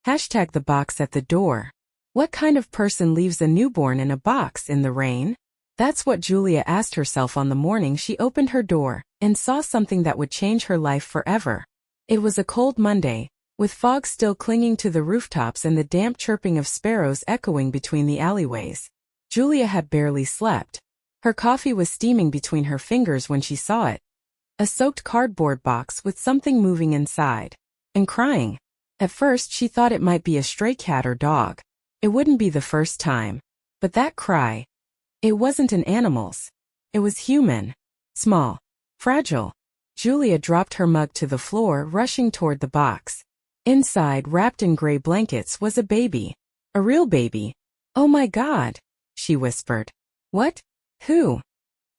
Hashtag the box at the door. What kind of person leaves a newborn in a box in the rain? That's what Julia asked herself on the morning she opened her door and saw something that would change her life forever. It was a cold Monday, with fog still clinging to the rooftops and the damp chirping of sparrows echoing between the alleyways. Julia had barely slept. Her coffee was steaming between her fingers when she saw it. A soaked cardboard box with something moving inside. And crying. At first she thought it might be a stray cat or dog. It wouldn't be the first time. But that cry. It wasn't an animal's. It was human. Small. Fragile. Julia dropped her mug to the floor, rushing toward the box. Inside, wrapped in gray blankets, was a baby. A real baby. "Oh my God," she whispered. "What? Who?"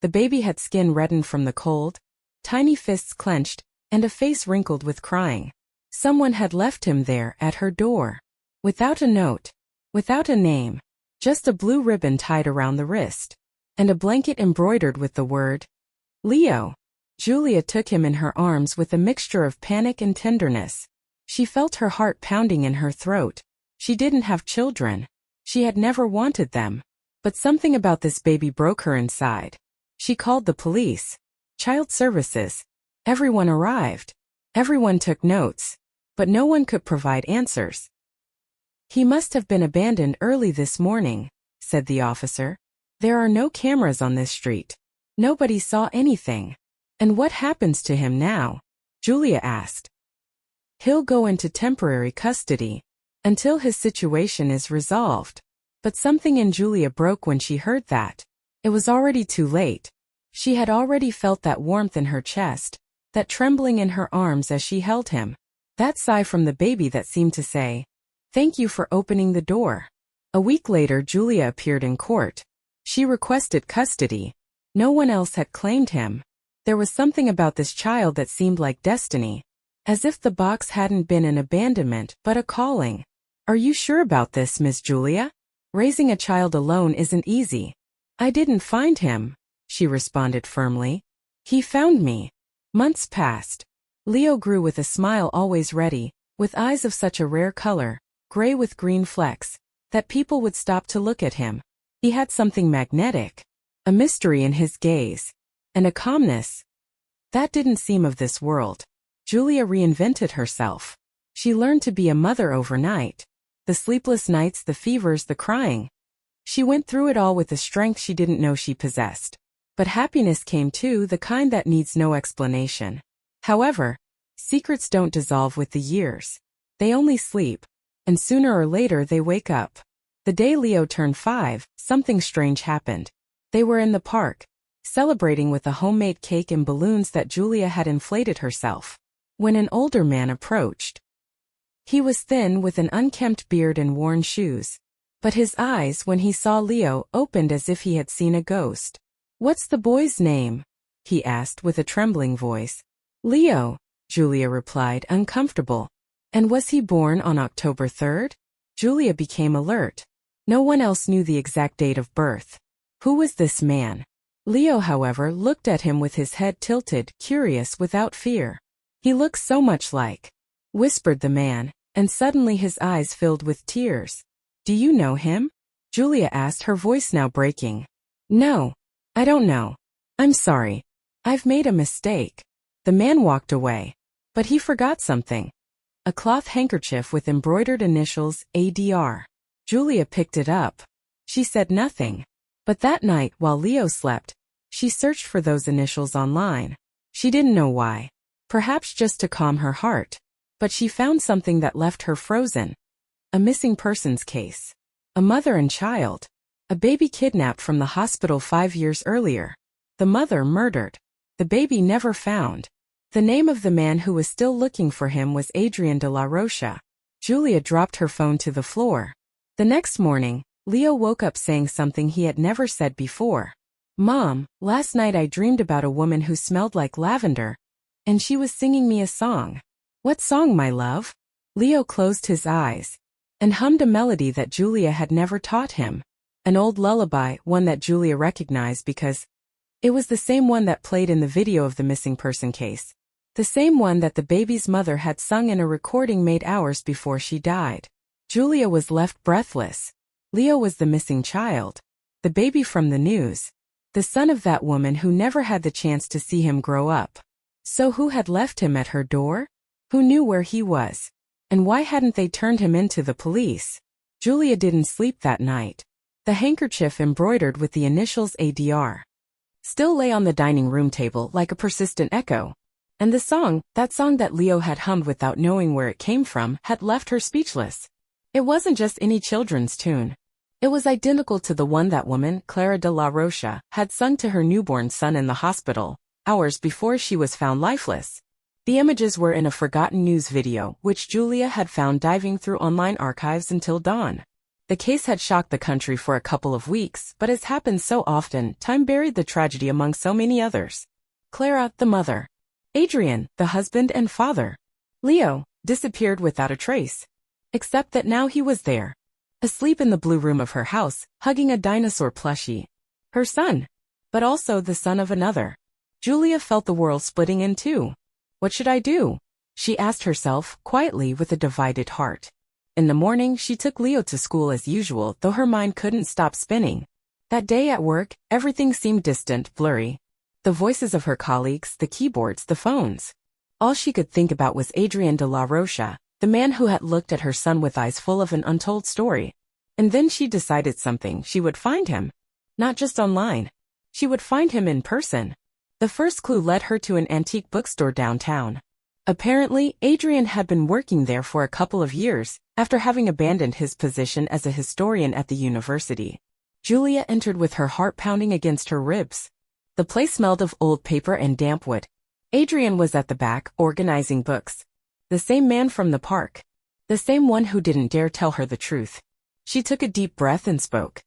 The baby had skin reddened from the cold, tiny fists clenched, and a face wrinkled with crying. Someone had left him there at her door. Without a note. Without a name. Just a blue ribbon tied around the wrist. And a blanket embroidered with the word, Leo. Julia took him in her arms with a mixture of panic and tenderness. She felt her heart pounding in her throat. She didn't have children. She had never wanted them. But something about this baby broke her inside. She called the police. Child services. Everyone arrived. Everyone took notes. But no one could provide answers. "He must have been abandoned early this morning," said the officer. "There are no cameras on this street. Nobody saw anything." "And what happens to him now?" Julia asked. "He'll go into temporary custody until his situation is resolved." But something in Julia broke when she heard that. It was already too late. She had already felt that warmth in her chest, that trembling in her arms as she held him, that sigh from the baby that seemed to say, "Thank you for opening the door." A week later, Julia appeared in court. She requested custody. No one else had claimed him. There was something about this child that seemed like destiny. As if the box hadn't been an abandonment, but a calling. "Are you sure about this, Miss Julia? Raising a child alone isn't easy." "I didn't find him," she responded firmly. "He found me." Months passed. Leo grew with a smile always ready, with eyes of such a rare color, gray with green flecks, that people would stop to look at him. He had something magnetic. A mystery in his gaze. And a calmness that didn't seem of this world. Julia reinvented herself. She learned to be a mother overnight. The sleepless nights, the fevers, the crying. She went through it all with a strength she didn't know she possessed. But happiness came too, the kind that needs no explanation. However, secrets don't dissolve with the years. They only sleep. And sooner or later they wake up. The day Leo turned 5, something strange happened. They were in the park, celebrating with a homemade cake and balloons that Julia had inflated herself, when an older man approached. He was thin with an unkempt beard and worn shoes. But his eyes, when he saw Leo, opened as if he had seen a ghost. "What's the boy's name?" he asked with a trembling voice. "Leo," Julia replied, uncomfortable. "And was he born on October 3rd? Julia became alert. No one else knew the exact date of birth. Who was this man? Leo, however, looked at him with his head tilted, curious without fear. "He looks so much like," whispered the man, and suddenly his eyes filled with tears. "Do you know him?" Julia asked, her voice now breaking. "No, I don't know. I'm sorry. I've made a mistake." The man walked away. But he forgot something. A cloth handkerchief with embroidered initials, ADR. Julia picked it up. She said nothing. But that night, while Leo slept, she searched for those initials online. She didn't know why. Perhaps just to calm her heart. But she found something that left her frozen. A missing persons case. A mother and child. A baby kidnapped from the hospital 5 years earlier. The mother murdered. The baby never found. The name of the man who was still looking for him was Adrian de la Rocha. Julia dropped her phone to the floor. The next morning, Leo woke up saying something he had never said before. "Mom, last night I dreamed about a woman who smelled like lavender, and she was singing me a song." "What song, my love?" Leo closed his eyes and hummed a melody that Julia had never taught him. An old lullaby, one that Julia recognized because it was the same one that played in the video of the missing person case. The same one that the baby's mother had sung in a recording made hours before she died. Julia was left breathless. Leo was the missing child. The baby from the news. The son of that woman who never had the chance to see him grow up. So who had left him at her door? Who knew where he was? And why hadn't they turned him into the police? Julia didn't sleep that night. The handkerchief embroidered with the initials ADR still lay on the dining room table like a persistent echo. And the song, that song that Leo had hummed without knowing where it came from, had left her speechless. It wasn't just any children's tune. It was identical to the one that woman, Clara de la Rocha, had sung to her newborn son in the hospital, hours before she was found lifeless. The images were in a forgotten news video, which Julia had found diving through online archives until dawn. The case had shocked the country for a couple of weeks, but as happens so often, time buried the tragedy among so many others. Clara, the mother. Adrian, the husband and father. Leo, disappeared without a trace. Except that now he was there. Asleep in the blue room of her house, hugging a dinosaur plushie. Her son. But also the son of another. Julia felt the world splitting in two. What should I do? She asked herself, quietly with a divided heart. In the morning, she took Leo to school as usual, though her mind couldn't stop spinning. That day at work, everything seemed distant, blurry. The voices of her colleagues, the keyboards, the phones. All she could think about was Adrian de la Rocha, the man who had looked at her son with eyes full of an untold story. And then she decided something. She would find him. Not just online. She would find him in person. The first clue led her to an antique bookstore downtown. Apparently, Adrian had been working there for a couple of years, after having abandoned his position as a historian at the university. Julia entered with her heart pounding against her ribs. The place smelled of old paper and damp wood. Adrian was at the back, organizing books. The same man from the park. The same one who didn't dare tell her the truth. She took a deep breath and spoke.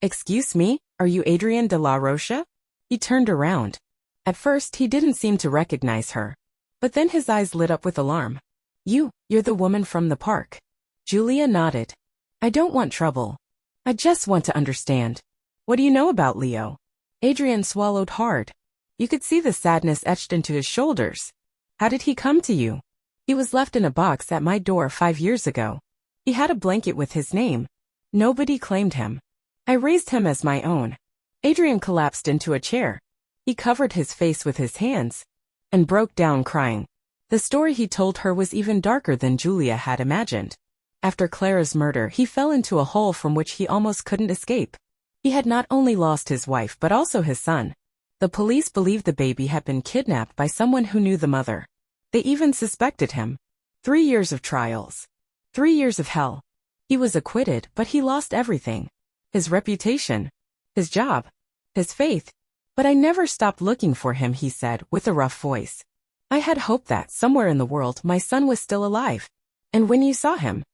"Excuse me, are you Adrian de la Rocha?" He turned around. At first, he didn't seem to recognize her. But then his eyes lit up with alarm. You're the woman from the park." Julia nodded. "I don't want trouble. I just want to understand. What do you know about Leo?" Adrian swallowed hard. You could see the sadness etched into his shoulders. "How did he come to you?" "He was left in a box at my door 5 years ago. He had a blanket with his name. Nobody claimed him. I raised him as my own." Adrian collapsed into a chair. He covered his face with his hands and broke down crying. The story he told her was even darker than Julia had imagined. After Clara's murder, he fell into a hole from which he almost couldn't escape. He had not only lost his wife but also his son. The police believed the baby had been kidnapped by someone who knew the mother. They even suspected him. 3 years of trials. 3 years of hell. He was acquitted, but he lost everything. His reputation. His job. His faith. "But I never stopped looking for him," he said, with a rough voice. "I had hoped that, somewhere in the world, my son was still alive. And when you saw him?"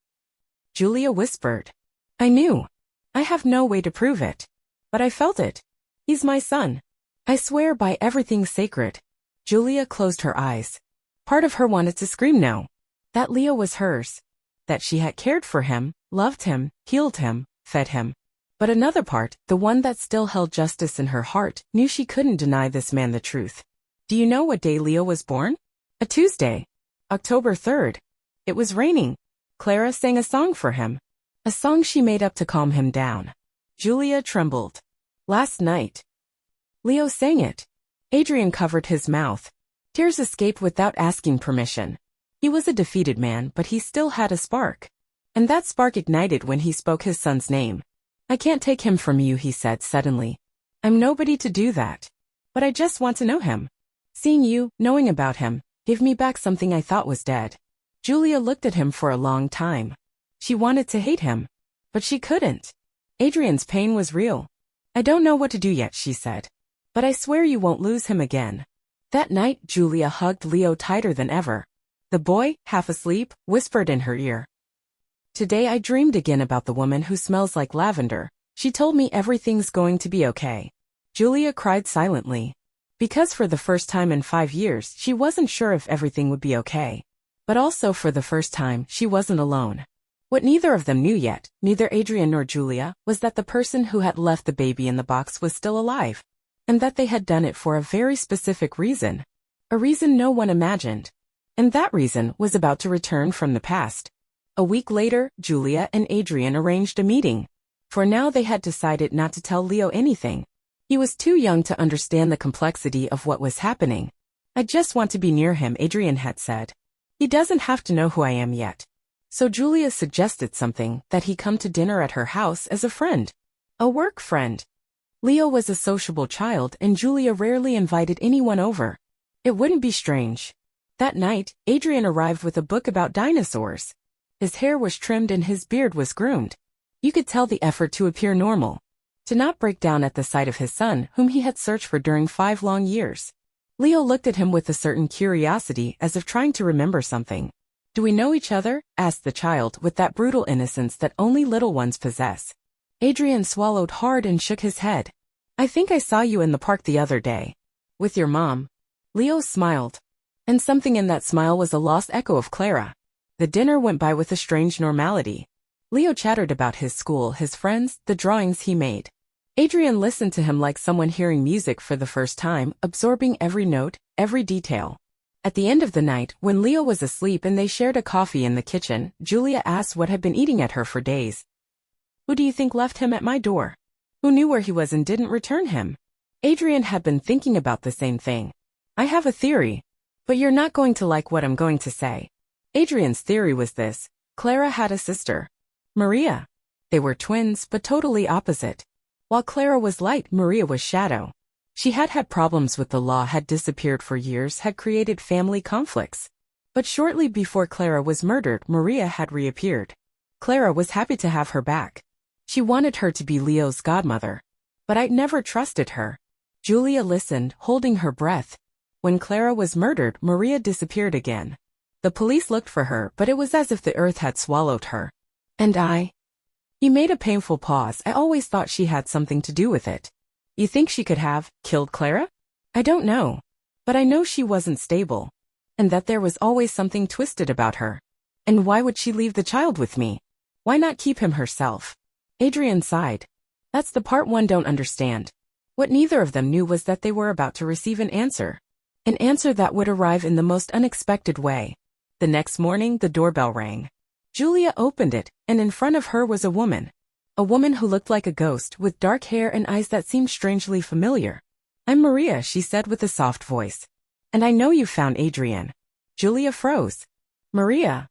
Julia whispered. "I knew. I have no way to prove it. But I felt it. He's my son. I swear by everything sacred." Julia closed her eyes. Part of her wanted to scream no. That Leo was hers. That she had cared for him, loved him, healed him, fed him. But another part, the one that still held justice in her heart, knew she couldn't deny this man the truth. "Do you know what day Leo was born?" "A Tuesday. October 3rd. It was raining. Clara sang a song for him. A song she made up to calm him down." Julia trembled. "Last night." Leo sang it. Adrian covered his mouth. Tears escaped without asking permission. He was a defeated man, but he still had a spark. And that spark ignited when he spoke his son's name. "I can't take him from you," he said suddenly. "I'm nobody to do that. But I just want to know him. Seeing you, knowing about him, gave me back something I thought was dead." Julia looked at him for a long time. She wanted to hate him. But she couldn't. Adrian's pain was real. "I don't know what to do yet," she said. "But I swear you won't lose him again." That night, Julia hugged Leo tighter than ever. The boy, half asleep, whispered in her ear. "Today I dreamed again about the woman who smells like lavender. She told me everything's going to be okay." Julia cried silently. Because for the first time in 5 years, she wasn't sure if everything would be okay. But also for the first time, she wasn't alone. What neither of them knew yet, neither Adrian nor Julia, was that the person who had left the baby in the box was still alive. And that they had done it for a very specific reason. A reason no one imagined. And that reason was about to return from the past. A week later, Julia and Adrian arranged a meeting. For now they had decided not to tell Leo anything. He was too young to understand the complexity of what was happening. "I just want to be near him," Adrian had said. "He doesn't have to know who I am yet." So Julia suggested something, that he come to dinner at her house as a friend. A work friend. Leo was a sociable child and Julia rarely invited anyone over. It wouldn't be strange. That night, Adrian arrived with a book about dinosaurs. His hair was trimmed and his beard was groomed. You could tell the effort to appear normal. To not break down at the sight of his son, whom he had searched for during 5 long years. Leo looked at him with a certain curiosity, as if trying to remember something. "Do we know each other?" asked the child with that brutal innocence that only little ones possess. Adrian swallowed hard and shook his head. "I think I saw you in the park the other day. With your mom." Leo smiled. And something in that smile was a lost echo of Clara. The dinner went by with a strange normality. Leo chattered about his school, his friends, the drawings he made. Adrian listened to him like someone hearing music for the first time, absorbing every note, every detail. At the end of the night, when Leo was asleep and they shared a coffee in the kitchen, Julia asked what had been eating at her for days. "Who do you think left him at my door? Who knew where he was and didn't return him?" Adrian had been thinking about the same thing. "I have a theory. But you're not going to like what I'm going to say." Adrian's theory was this. Clara had a sister, Maria. They were twins, but totally opposite. While Clara was light, Maria was shadow. She had had problems with the law, had disappeared for years, had created family conflicts. But shortly before Clara was murdered, Maria had reappeared. Clara was happy to have her back. She wanted her to be Leo's godmother. But I'd never trusted her. Julia listened, holding her breath. When Clara was murdered, Maria disappeared again. The police looked for her, but it was as if the earth had swallowed her. And I? He made a painful pause. "I always thought she had something to do with it." "You think she could have killed Clara?" "I don't know. But I know she wasn't stable. And that there was always something twisted about her. And why would she leave the child with me? Why not keep him herself?" Adrian sighed. "That's the part one don't understand." What neither of them knew was that they were about to receive an answer. An answer that would arrive in the most unexpected way. The next morning, the doorbell rang. Julia opened it, and in front of her was a woman. A woman who looked like a ghost, with dark hair and eyes that seemed strangely familiar. "I'm Maria," she said with a soft voice. "And I know you found Adrian." Julia froze. "Maria?"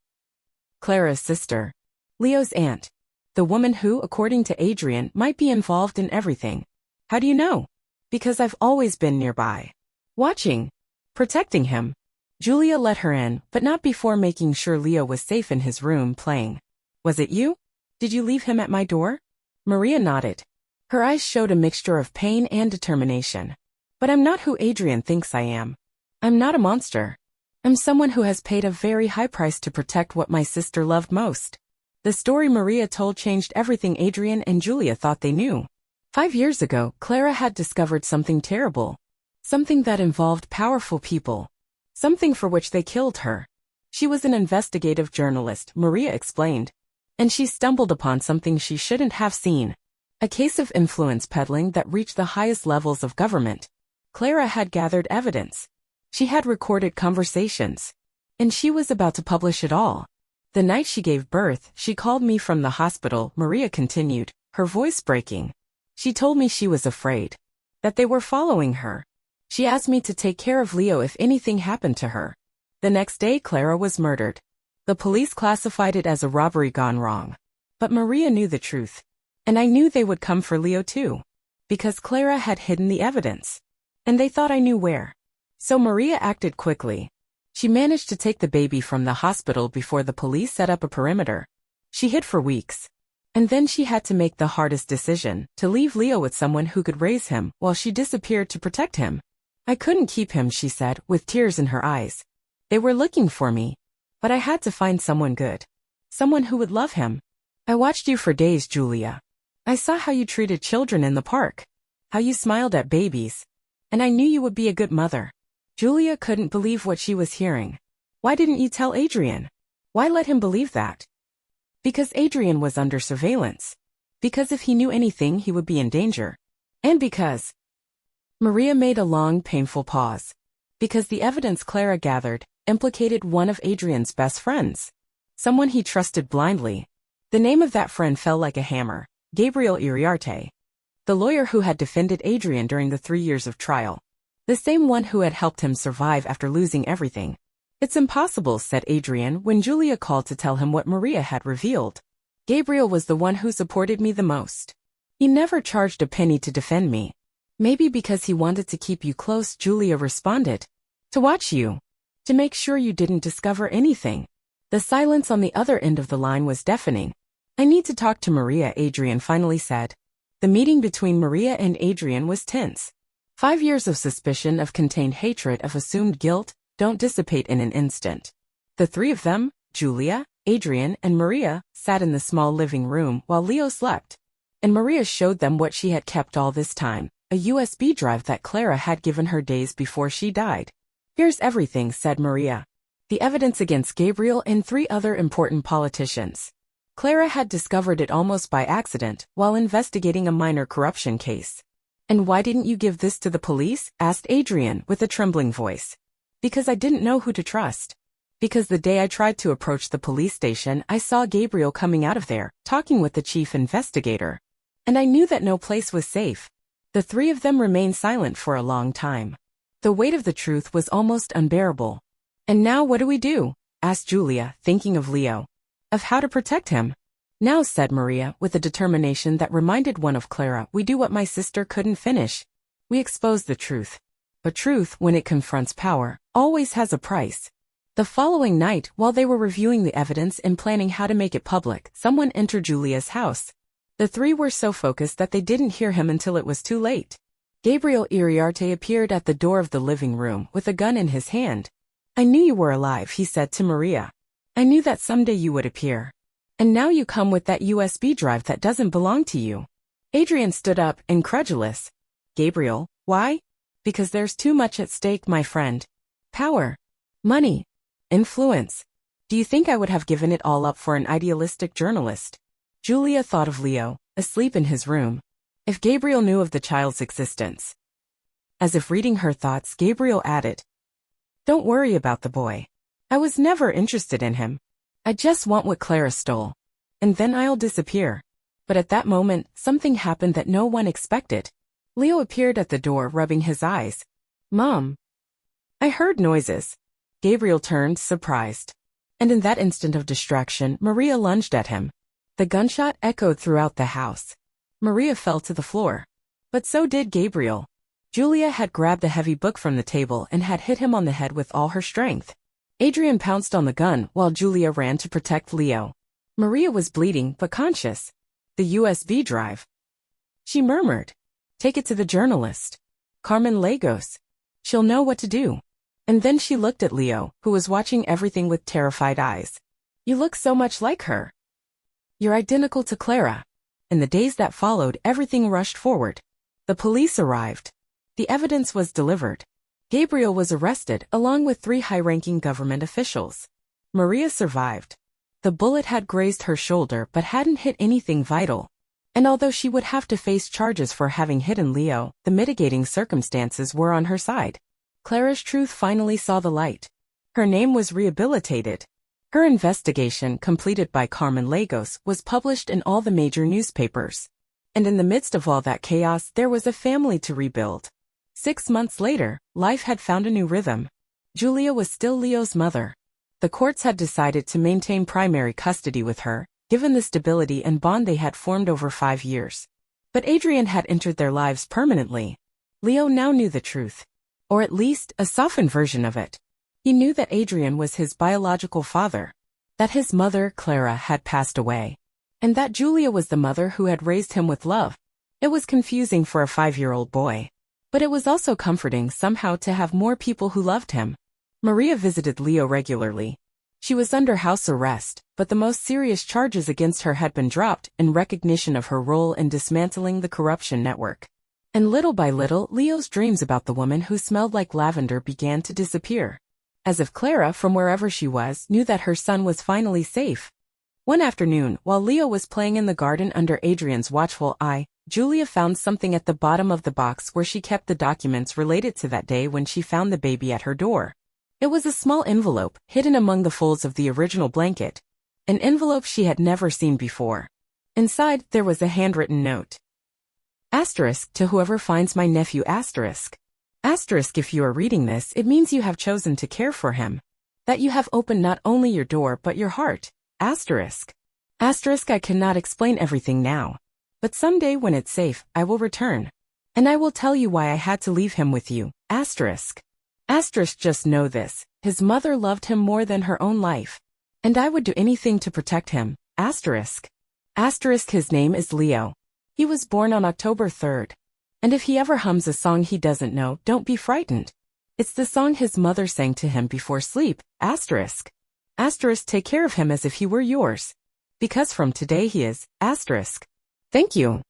Clara's sister. Leo's aunt. The woman who, according to Adrian, might be involved in everything. "How do you know?" "Because I've always been nearby. Watching. Protecting him." Julia let her in, but not before making sure Leo was safe in his room playing. "Was it you? Did you leave him at my door?" Maria nodded. Her eyes showed a mixture of pain and determination. "But I'm not who Adrian thinks I am. I'm not a monster. I'm someone who has paid a very high price to protect what my sister loved most." The story Maria told changed everything Adrian and Julia thought they knew. 5 years ago, Clara had discovered something terrible. Something that involved powerful people. Something for which they killed her. She was an investigative journalist, Maria explained. And she stumbled upon something she shouldn't have seen. A case of influence peddling that reached the highest levels of government. Clara had gathered evidence. She had recorded conversations. And she was about to publish it all. "The night she gave birth, she called me from the hospital," Maria continued, her voice breaking. "She told me she was afraid. That they were following her. She asked me to take care of Leo if anything happened to her." The next day, Clara was murdered. The police classified it as a robbery gone wrong. But Maria knew the truth. And I knew they would come for Leo too. Because Clara had hidden the evidence. And they thought I knew where. So Maria acted quickly. She managed to take the baby from the hospital before the police set up a perimeter. She hid for weeks. And then she had to make the hardest decision, to leave Leo with someone who could raise him while she disappeared to protect him. "I couldn't keep him," she said, with tears in her eyes. "They were looking for me. But I had to find someone good. Someone who would love him. I watched you for days, Julia. I saw how you treated children in the park. How you smiled at babies. And I knew you would be a good mother." Julia couldn't believe what she was hearing. "Why didn't you tell Adrian? Why let him believe that?" "Because Adrian was under surveillance. Because if he knew anything, he would be in danger. And because..." Maria made a long, painful pause. Because the evidence Clara gathered implicated one of Adrian's best friends. Someone he trusted blindly. The name of that friend fell like a hammer: Gabriel Iriarte. The lawyer who had defended Adrian during the 3 years of trial. The same one who had helped him survive after losing everything. "It's impossible," said Adrian when Julia called to tell him what Maria had revealed. "Gabriel was the one who supported me the most. He never charged a penny to defend me." "Maybe because he wanted to keep you close," Julia responded. "To watch you. To make sure you didn't discover anything." The silence on the other end of the line was deafening. "I need to talk to Maria," Adrian finally said. The meeting between Maria and Adrian was tense. 5 years of suspicion, of contained hatred, of assumed guilt, don't dissipate in an instant. The three of them, Julia, Adrian, and Maria, sat in the small living room while Leo slept. And Maria showed them what she had kept all this time, a USB drive that Clara had given her days before she died. "Here's everything," said Maria. "The evidence against Gabriel and 3 other important politicians." Clara had discovered it almost by accident while investigating a minor corruption case. "And why didn't you give this to the police?" asked Adrian with a trembling voice. "Because I didn't know who to trust. Because the day I tried to approach the police station, I saw Gabriel coming out of there, talking with the chief investigator. And I knew that no place was safe." The 3 of them remained silent for a long time. The weight of the truth was almost unbearable. "And now what do we do?" asked Julia, thinking of Leo. "Of how to protect him." "Now," said Maria, with a determination that reminded one of Clara, "we do what my sister couldn't finish. We expose the truth. But truth, when it confronts power, always has a price." The following night, while they were reviewing the evidence and planning how to make it public, someone entered Julia's house. The 3 were so focused that they didn't hear him until it was too late. Gabriel Iriarte appeared at the door of the living room with a gun in his hand. "I knew you were alive," he said to Maria. "I knew that someday you would appear. And now you come with that USB drive that doesn't belong to you." Adrian stood up, incredulous. "Gabriel, why?" "Because there's too much at stake, my friend. Power. Money. Influence. Do you think I would have given it all up for an idealistic journalist?" Julia thought of Leo, asleep in his room. If Gabriel knew of the child's existence. As if reading her thoughts, Gabriel added, "Don't worry about the boy. I was never interested in him. I just want what Clara stole. And then I'll disappear." But at that moment, something happened that no one expected. Leo appeared at the door, rubbing his eyes. "Mom." "I heard noises." Gabriel turned, surprised. And in that instant of distraction, Maria lunged at him. The gunshot echoed throughout the house. Maria fell to the floor. But so did Gabriel. Julia had grabbed a heavy book from the table and had hit him on the head with all her strength. Adrian pounced on the gun while Julia ran to protect Leo. Maria was bleeding but conscious. "The USB drive," she murmured. "Take it to the journalist. Carmen Lagos. She'll know what to do." And then she looked at Leo, who was watching everything with terrified eyes. "You look so much like her. You're identical to Clara." In the days that followed, everything rushed forward. The police arrived. The evidence was delivered. Gabriel was arrested, along with 3 high-ranking government officials. Maria survived. The bullet had grazed her shoulder but hadn't hit anything vital. And although she would have to face charges for having hidden Leo, the mitigating circumstances were on her side. Clara's truth finally saw the light. Her name was rehabilitated. Her investigation, completed by Carmen Lagos, was published in all the major newspapers. And in the midst of all that chaos, there was a family to rebuild. 6 months later, life had found a new rhythm. Julia was still Leo's mother. The courts had decided to maintain primary custody with her, given the stability and bond they had formed over 5 years. But Adrian had entered their lives permanently. Leo now knew the truth. Or at least, a softened version of it. He knew that Adrian was his biological father. That his mother, Clara, had passed away. And that Julia was the mother who had raised him with love. It was confusing for a 5-year-old boy. But it was also comforting somehow to have more people who loved him. Maria visited Leo regularly. She was under house arrest, but the most serious charges against her had been dropped in recognition of her role in dismantling the corruption network. And little by little, Leo's dreams about the woman who smelled like lavender began to disappear. As if Clara, from wherever she was, knew that her son was finally safe. One afternoon, while Leo was playing in the garden under Adrian's watchful eye, Julia found something at the bottom of the box where she kept the documents related to that day when she found the baby at her door. It was a small envelope, hidden among the folds of the original blanket. An envelope she had never seen before. Inside, there was a handwritten note. Asterisk, to whoever finds my nephew asterisk. Asterisk, if you are reading this, it means you have chosen to care for him. That you have opened not only your door but your heart. Asterisk. Asterisk, I cannot explain everything now. But someday when it's safe, I will return. And I will tell you why I had to leave him with you. Asterisk. Asterisk, just know this. His mother loved him more than her own life. And I would do anything to protect him. Asterisk. Asterisk, his name is Leo. He was born on October 3rd. And if he ever hums a song he doesn't know, don't be frightened. It's the song his mother sang to him before sleep. Asterisk. Asterisk, take care of him as if he were yours. Because from today he is. Asterisk. Thank you.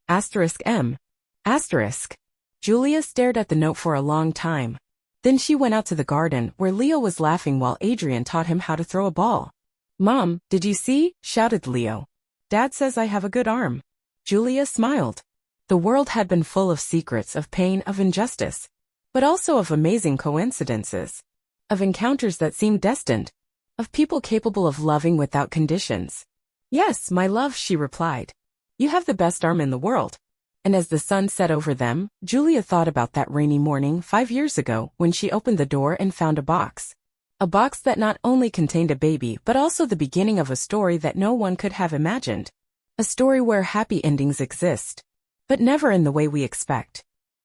Asterisk M. Asterisk. Julia stared at the note for a long time. Then she went out to the garden, where Leo was laughing while Adrian taught him how to throw a ball. Mom, did you see? Shouted Leo. Dad says I have a good arm. Julia smiled. The world had been full of secrets, of pain, of injustice. But also of amazing coincidences. Of encounters that seemed destined. Of people capable of loving without conditions. Yes, my love, she replied. You have the best arm in the world. And as the sun set over them, Julia thought about that rainy morning 5 years ago when she opened the door and found a box. A box that not only contained a baby but also the beginning of a story that no one could have imagined. A story where happy endings exist. But never in the way we expect.